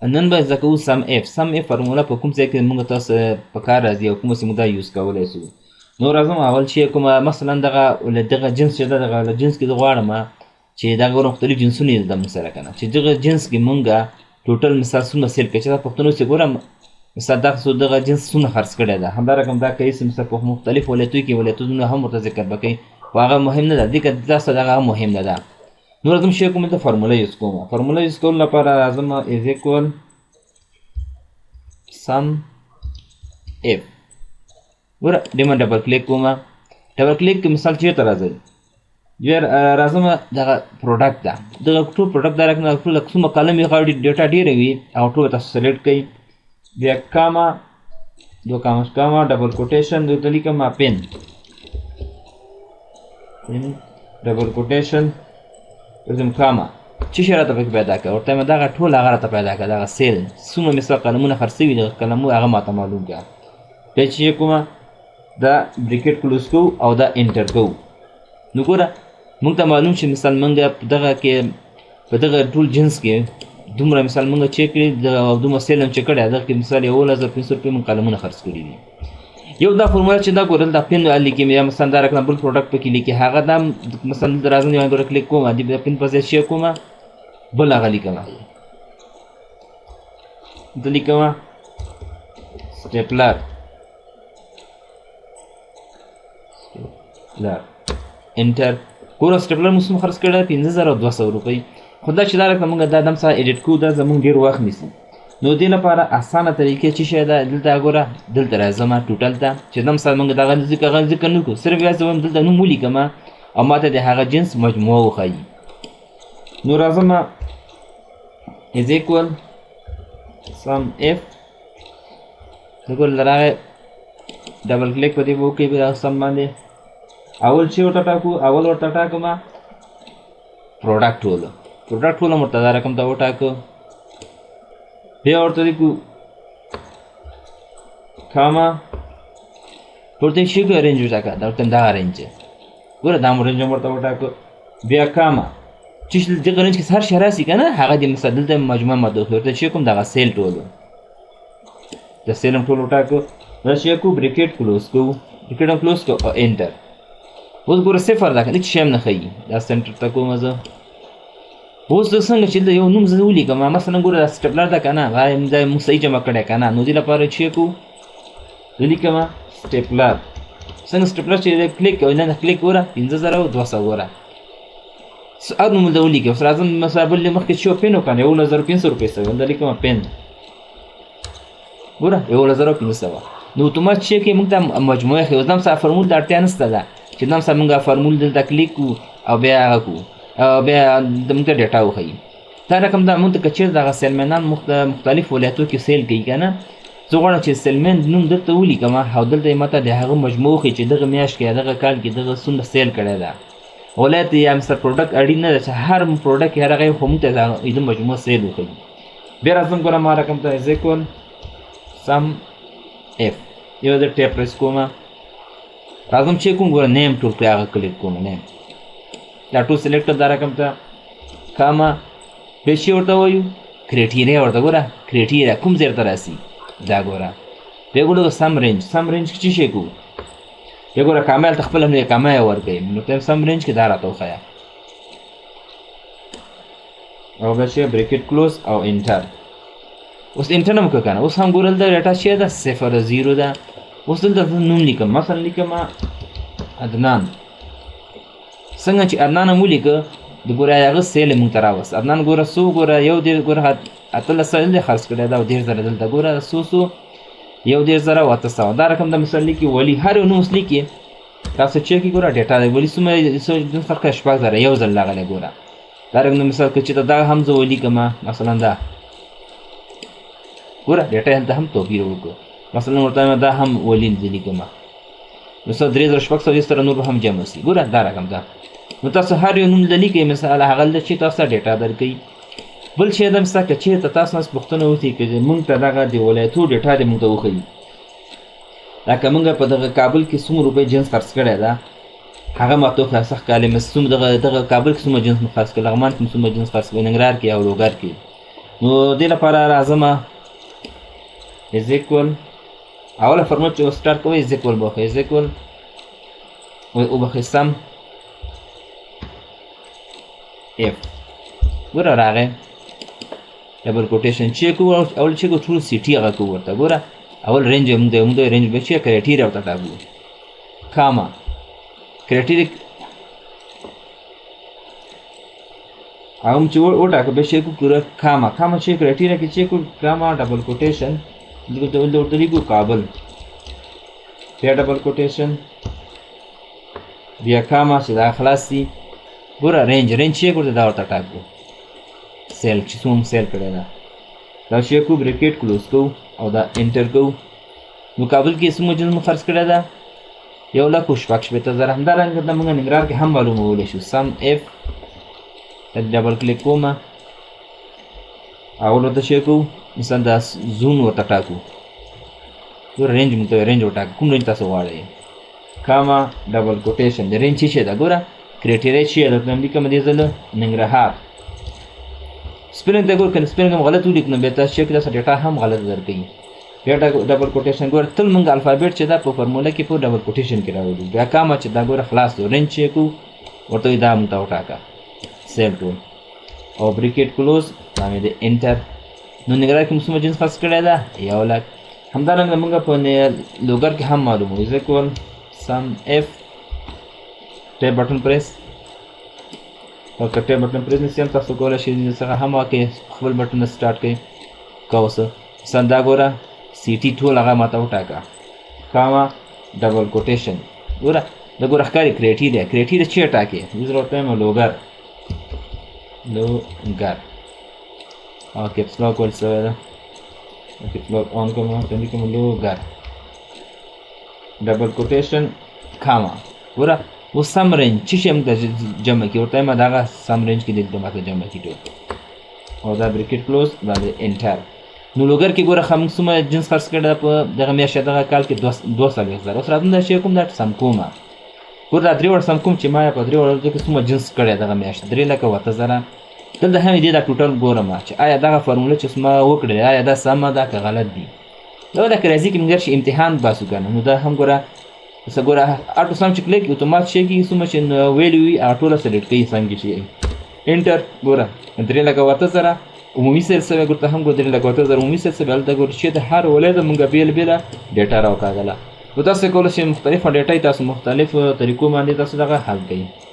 نن به زده کوو سم اف. سم اف فارموله په کوم ځای کې موږ تاسو په کار راځي او کومه سیمه دا یوز کولی شو. نو راځم اول چې کومه مثلا دغه جنس چې ده دغه جنس کې زه غواړم چې دغه مختلف جنسونه یې زده موږ سره که نه چې دغه جنس کې موږ ټوټل مثال څومره سیل کړي چې دا پښتنو چې ګورم مثال دغه جنس څومره خرڅ کړی ده. همدا رقم دا کوي چې مثال په مختلف ولایتونو کې ولایتونه هم ورته ذکر به کوي خو هغه مهم نه ده ځکه تاسو دغه مهم نه ده. نو راځم چې کوم دلته فارموله یوز کوم. فارموله یوز کولو لپاره راځم از ایکوال سم اف. ګوره دې ما ډبل کلیک کوم. ډبل کلیک مثال چېرته راځي راځم دغه پروډکټ ده دغه ټول پروډکټ دا رقم ټول څومره کالم یې غواړي ډیټا ډېره وي او ټول تاسو سلیکټ کوئ بیا کاما دو کاما ډبل کوټیشن دلته لیکم پن ډبل کوټیشن ورځم کاما چې شی راته پکې پیدا کړه ورته مې دغه ټول هغه راته پیدا کړه دغه سیل څومره مثال قلمونه خرڅوي دغه قلمونه هغه ماته معلوم کړه. بیا چې کومه دا بریکټ کلوز کوو او دا انټر کوو. نو ګوره موږ ته معلوم چې مثال موږ دغه کې په دغه ټول جنس کې دومره مثال موږ چیک کړي دومره سیل هم چې کړی دغه کې مثال 1500 روپۍ موږ قلمونه خرڅ کړي دي. یو دا فارموله چې دا ګورل دا پن لیکي یا مثلا دا رقم بل پروډکټ پکې لیکي هغه دا مثلا د راځم یو ګوره کلیک کوم د پن په ځای شي کوم بل هغه لیکم د لیکم سټیپلر انټر. ګوره سټیپلر موږ څومره خرڅ کړی 5200 روپۍ. خو دا چې دا رقم موږ دا دم سره ایډیټ کوو دا زموږ ډېر وخت نیسي. نو دې لپاره اسانه طریقې چې شی ده دلته ګوره دلته راځم ټوټل ته چې دم سره موږ دغه ذکر نه کوو صرف یوازې وایم دلته نوم ولیکم او ماته د هغه جنس مجموعه وښایي. نو راځم از ایکوال سم اف ګوره راغی ډبل کلیک په دې وکړئ په سم باندې اول چې ورته ټاکو اول ورته ټاکم پروډکټ ټول ورته دا رقم ته وټاکو. بیا ورته لیکو کاما ورته شي کو رینج وټاکه دا ورته دا رینج ګوره دا رینج ورته وټاکو. بیا کاما چې دغه رینج کې هر شی راسي که نه هغه د مثال دلته مجموعه ماده ورته شي کوم دغه سیل ټول د سیل هم ټول وټاکو. دا شي کو بریکټ کلوز کوو بریکټ هم کلوز کوو او انټر. اوس ګوره صفر ده که هېڅ شی هم نه ښیي دا سنټر ته کوم زه. اوس زه څنګه چې د یو نوم زه ولیکم مثلا ګوره دا سټیپلر ده که نه دا موږ صحیح جمع کړی که نه نو دې لپاره چې کوو ولیکم سټیپلر. څنګه سټیپلر چې کلیک کوئ نه کلیک ګوره 5200 ګوره هر نوم ده ولیکم. اوس راځم مثلا بل مخکې چې پن وکړم 1500 روپۍ سوی دا لیکم پن ګوره 1500. نو اتومات چې کې موږ ته مجموعه ښیي اوس دم سره فارمول د اړتیا نشته ده چې دم سره موږ فارمول دلته کلیک کوو او بیا هغه کوو بیا موږ ته ډیټا وښیي. دا رقم دا موږ ته که چېرته دغه سیلمنان مختلف ولایتو کې سیل کوي که نه زه غواړم چې سیلمن نوم دلته ولیکم او دلته یې ماته د هغه مجموعه وښیي چې دغه میاشت کې دغه کال کې دغه څومره سیل کړی ده. ولایت یا مثلا پروډکټ اړین نه ده چې هر پروډکټ هر هغه خو موږ ته د مجموعه سیل وښیي. بیا راځم ګوره ما رقم ته از ایکوال سم اف یو د ټیپ پریس کوم راځم چې کوم ګوره نیم ټول پرې هغه کلیک کوم نیم دا ټول سلیکټ دا رقم ته کاما بیا شي ورته وایو کرایټیریا ورته ګوره کرایټیریا کوم ځای ته راسي دا ګوره. بیا ګوره سم رینج کې څه شی کوو بیا ګوره کاما هلته خپله هم کاما یې ورکوي نو ته سم رینج کې دا راته وښیه او بیا شی بریکټ کلوز او انټر. اوس انټر هم که که نه اوس هم ګوره دلته ډیټا شی ده 0 ده. اوس دلته نوم لیکم مثلا لیکم عدنان. څنګه چې عدنان هم ولیکه د ګوره هغه سیل یې موږ ته راوست. عدنان ګوره څو ګوره یو دېرش ګوره 1800 دلته خرڅ کړی ده او 10000 دلته ګوره څو 11800 دا رقم د مثال لیکي ولی هر یو نوم اوس لیکي تاسو چیک کړئ ګوره ډیټا دی ولی څومره فرق 6000 یو ځل راغلی ګوره. دا رقم د مثال که چېرته دا هم زه ولیکم مثلا دا ګوره ډیټا هلته هم توپیر وکړو مثلا ورته دا هم ولی زه لیکم مثلا 3600 سره نور هم جمع شي ګوره دا رقم ده. نو تاسو هر یو نوم لیکئ مثال هغه ده چې تاسو ډیټا درکوي. بل شی دا مثال که چېرته تاسو نه پوښتنه وکړئ که موږ ته دغه د ولایتو ډیټا دې موږ ته وښیي لکه موږ په دغه کابل کې څومره روپۍ جنس خرڅ کړی ده هغه ماته وښیه سخت کالم دغه کابل کې څومره جنس مو خرڅ کړی لغمان کې څومره جنس خرڅ کړی ننګرهار کې او لوګر کې نو دې لپاره راځم از ایکول اوله فارموله چې سټارټ کوئ از ایکول به وښئ از ایکول وبخښئ سم اف ګوره راغی ډبل کوټیشن چیک کوو اول چیک کوو ټول سیټي هغه کوو ورته ګوره اول رینج موږ د رینج به چیک کرایټیریا ورته ټاکو کاما کرایټیریا هغه چې وټاکو به چیک کوو کاما چې کرایټیریا کې چیک کوو کاما ډبل کوټیشن دغه ورته لیکو کابل بیا ډبل کوټیشن بیا کاما چې دا خلاص دي ګوره رینج چیک ورته دا ورته ټاکو سیل چې څوم سیل کړی ده دا چیک کوو بریکیټ کلوز کوو او دا انټر کوو نو کابل کې څومره جنس مو خرڅ کړی ده 1,16,000 همدارنګه د موږ ننګرهار کې هم معلومولی شو سم اف ډبل کلیک کوم اول ورته چیک کوو مثلا دا زون ورته ټاکو ګوره رینج موږ ته رینج وټاکو کوم رینج تاسو غواړئ کاما ډبل کوټیشن د رینج څه ده ګوره کرایټیریا چې ده درته لیکم دې ځله ننګرهار سپیلنګ ته ګوره که سپیلنګ هم غلط ولیک نو بیا تاسو چیک داسې ډیټا هم غلط درکوي بیا ډبل کوټیشن ګوره تل موږ الفابیټ چې ده په فارموله کې په ډبل کوټیشن کې راوړو بیا کاما چې دا ګوره خلاص دی رینج چیک کوو ورته دا موږ ته وټاکه سیل ټول او بریکیټ کلوز دا مې د انټر نو ننګرهار کې موږ څومره جنس خرڅ کړی ده 1,00,000 همدارنګه موږ په لوګر کې هم معلومو از ایکول سم اف ټیپ بټن پریس او که ټیپ بټن پریس نشي هم تاسو کولی شئ څنګه هم واقع خپل بټن سټارټ کړئ کوسه سندا ګوره سی ټي ټول هغه ماته وټاکه کاما ډبل کوټیشن ګوره د ګوره ښکاري کرایټیریا چې ټاکې زه ورته وایم لوګر او کیپس لاک ول سوی ده کیپس لاک آن کوم ورته لیکم لوګر ډبل کوټیشن کاما ګوره اوس سم رینج چې شي موږ جمع کړي ورته وایم دغه سم رینج کې دلته ماته جمع کړي ټول او دا بریکیټ کلوز دا د انټر نو لوګر کې ګوره موږ څومره جنس خرڅ کړی ده په دغه میاشت دغه کال کې 2,000 اوس راځم دا شی کوم دا سم کومه ګوره دا 3 وړ سم کوم چې ما په 3 وړ کې څومره جنس کړی دغه میاشت 3,07,000 دلته هم دې دا ټوټل ګورم چې آیا دغه فارموله چې ما وکړې آیا دا سمه ده که غلط دي دا د راځي کې موږ شي امتحان باسو کنه نو دا هم ګوره څه ګوره اټو سم چې کلیک اتومات شي کې څومره چې ویلو وي اټو سلیکټ کوي څنګه شي انټر ګوره 3,07,000 عمومي سلسله ګورته هم ګوره 3,07,000 عمومي سلسله بل دا ګوره چې د هر ولایت موږ بیل ډیټا راوکاږله نو تاسو کولای شئ مختلف ډیټا تاسو مختلف طریقو باندې تاسو دغه حل کړئ